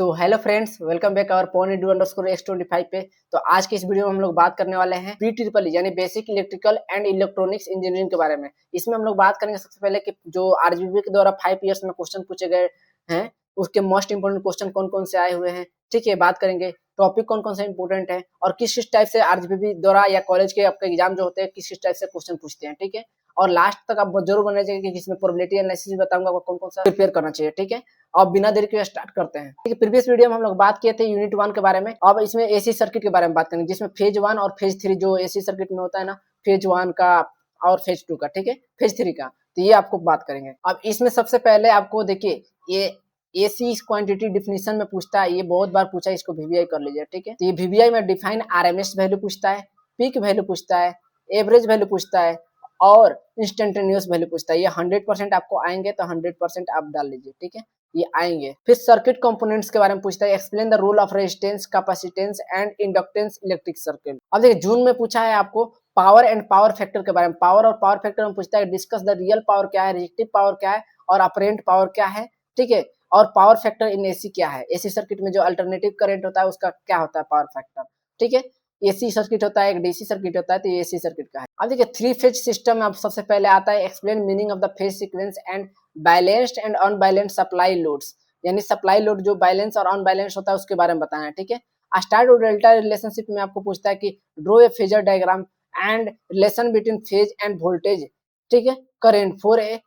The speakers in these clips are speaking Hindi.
तो hello friends, welcome back our pony_x25 पे। तो आज के इस वीडियो में हम लोग बात करने वाले हैं PEEE यानी basic electrical and electronics engineering के बारे में। इसमें हम लोग बात करेंगे सबसे पहले कि जो आरजीबी के द्वारा 5 इयर्स में क्वेश्चन पूछे गए हैं, उसके मोस्ट इंपोर्टेंट क्वेश्चन कौन कौन से आए हुए हैं। ठीक है, बात करेंगे टॉपिक कौन कौन सा इंपोर्टेंट है और किस टाइप से आरजीबी द्वारा या कॉलेज के आपके एग्जाम जो होते हैं किस टाइप से क्वेश्चन पूछते हैं। ठीक है, और लास्ट तक आप जरूर बनना चाहिए कि इसमें प्रोबेबिलिटी एनालिसिस भी बताऊंगा कौन कौन सा प्रिपेयर करना चाहिए। ठीक है, अब बिना देरी के स्टार्ट करते हैं। ठीक है, प्रीवियस वीडियो में हम लोग बात किए थे यूनिट 1 के बारे में। अब इसमें एसी सर्किट के बारे में बात करेंगे, जिसमें फेज 1 और फेज 3 जो एसी सर्किट में होता है ना, फेज 1 का और फेज 2 का। ठीक है, फेज 3 का, तो ये आपको बात करेंगे। अब इसमें सबसे पहले आपको देखिए, ये एसी क्वांटिटी डिफिनीशन में पूछता है, ये बहुत बार पूछा है, इसको वीवीआई कर लीजिए। ठीक है, तो ये वीवीआई में डिफाइन आरएमएस वैल्यू पूछता है, पीक वैल्यू पूछता है, एवरेज वैल्यू पूछता है और इंस्टेंटेनियस वैल्यू पूछता है। ये 100% आपको आएंगे तो 100% आप डाल लीजिए। ठीक है, ये आएंगे। फिर सर्किट कंपोनेंट्स के बारे में पूछता है, explain the role of resistance, capacitance and inductance electric circuit. अब देखिए, जून में पूछा है आपको पावर एंड पावर फैक्टर के बारे में। पावर और पावर फैक्टर में पूछता है, डिस्कस द रियल पावर क्या है, रिएक्टिव पावर क्या है और अपरेंट पावर क्या है। ठीक है, और पावर फैक्टर इन एसी क्या है, एसी सर्किट में जो अल्टरनेटिव करंट होता है उसका क्या होता है पावर फैक्टर। ठीक है, एसी सर्किट होता है, एक डीसी सर्किट होता है, तो ये एसी सर्किट का है। अब देखिए, 3 फेज सिस्टम में अब सबसे पहले आता है explain meaning of the phase sequence and balanced and unbalanced supply loads, यानी सप्लाई लोड जो बैलेंस और अनबैलेंस होता है उसके बारे में बताना है। ठीक है, स्टार और डेल्टा रिलेशनशिप में आपको पूछता है कि draw a phasor diagram and relation between phase end voltage. ठीक है, current for a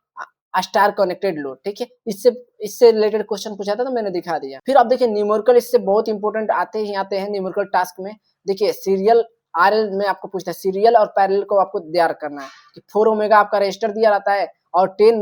star connected load. ठीक है, इससे रिलेटेड क्वेश्चन पूछा था तो मैंने दिखा दिया। फिर आप देखिए, न्यूमेरिकल इससे बहुत इंपॉर्टेंट आते हैं न्यूमेरिकल टास्क में। देखिए, सीरियल आरएल में आपको पूछता है, सीरियल और पैरेलल को आपको तैयार करना है कि 4 ओमेगा आपका रेजिस्टर दिया रहता है और 10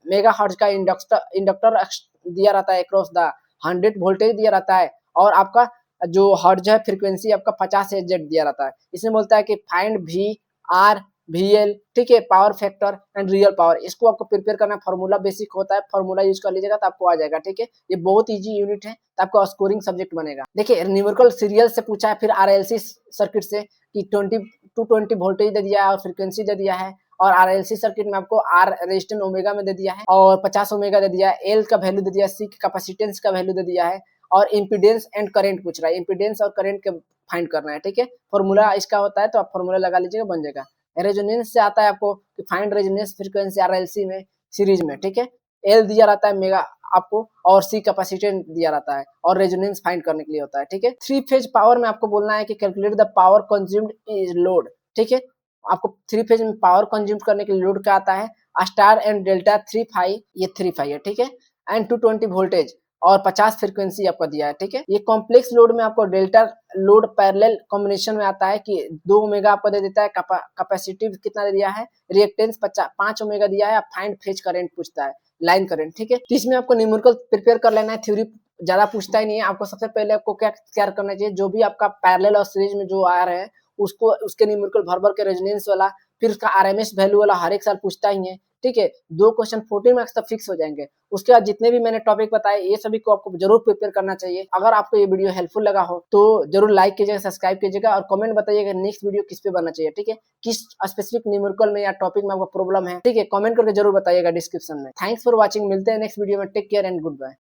मेगा हर्ट्ज का इंडक्टर दिया रहता है अक्रॉस द 100 वोल्टेज दिया रहता है और आपका जो हर्ट्ज है फ्रीक्वेंसी आपका 50 जेड दिया रहता है। इसमें बोलता है कि फाइंड वी आर VL। ठीक है, power factor and real power, इसको आपको प्रिपेयर करना, फार्मूला बेसिक होता है, फार्मूला यूज कर लीजिएगा तो आपको आ जाएगा। ठीक है, ये बहुत इजी यूनिट है, तो आपको स्कोरिंग सब्जेक्ट बनेगा। देखिए, न्यूमेरिकल सीरियल से पूछा है, फिर RLC सर्किट से कि 220 वोल्टेज दे दिया है और फ्रीक्वेंसी दे दिया है, और RLC सर्किट में आपको R रेजिस्टेंस ओमेगा में दे दिया है और 50 ओमेगा दे दिया है, L का वैल्यू दे दिया है, C कैपेसिटेंस का वैल्यू दे दिया है और इम्पीडेंस एंड करंट पूछ रहा है, इम्पीडेंस और करंट के फाइंड करना है। ठीक है, फॉर्मूला इसका होता है तो आप फॉर्मूला लगा लीजिएगा, बन जाएगा। रेजोनेंस से आता है आपको कि फाइंड रेजोनेंस फ्रीक्वेंसी RLC में सीरीज में। ठीक है, L दिया रहता है मेगा आपको और C कैपेसिटेंस दिया रहता है और रेजोनेंस फाइंड करने के लिए होता है। ठीक है, 3 फेज पावर में आपको बोलना है कि calculate the power consumed is load. ठीक है, आपको 3 फेज में पावर कंज्यूम करने के लिए लोड क्या आता है, स्टार एंड डेल्टा 3 ये 3 है। ठीक है, एंड 220 वोल्टेज और 50 फ्रीक्वेंसी आपका दिया है। ठीक है, ये कॉम्प्लेक्स लोड में आपको डेल्टा लोड पैरेलल कॉम्बिनेशन में आता है कि 2 ओमेगा आपको दे देता है, कैपेसिटिव कितना दे दिया है, रिएक्टेंस 5 ओमेगा दिया है, फाइंड फेज करंट पूछता है, लाइन करंट। ठीक है, तो इसमें आपको न्यूमेरिकल प्रिपेयर कर लेना है, थ्योरी ज्यादा पूछता ही नहीं है। आपको सबसे पहले आपको क्या तैयार करना चाहिए, जो भी आपका पैरेलल और सीरीज में जो आ रहे हैं उसको उसके न्यूमेरिकल भर के रेजोनेंस वाला, फिर उसका आरएमएस वैल्यू वाला हर एक साल पूछता ही है। ठीक है, 2 क्वेश्चन 14 मार्क्स तक फिक्स हो जाएंगे। उसके बाद जितने भी मैंने टॉपिक बताए ये सभी को आपको जरूर प्रिपेयर करना चाहिए। अगर आपको ये वीडियो हेल्पफुल लगा हो तो जरूर लाइक कीजिएगा, सब्सक्राइब कीजिएगा और कमेंट बताइएगा नेक्स्ट वीडियो किस पे बनना चाहिए। ठीक है, किस स्पेसिफिक न्यूमेरिकल में या टॉपिक में आपको प्रॉब्लम है। ठीक है, कमेंट करके जरूर बताइएगा डिस्क्रिप्शन में। थैंक्स फॉर वॉचिंग, मिलते हैं नेक्स्ट वीडियो में। Take care and good bye.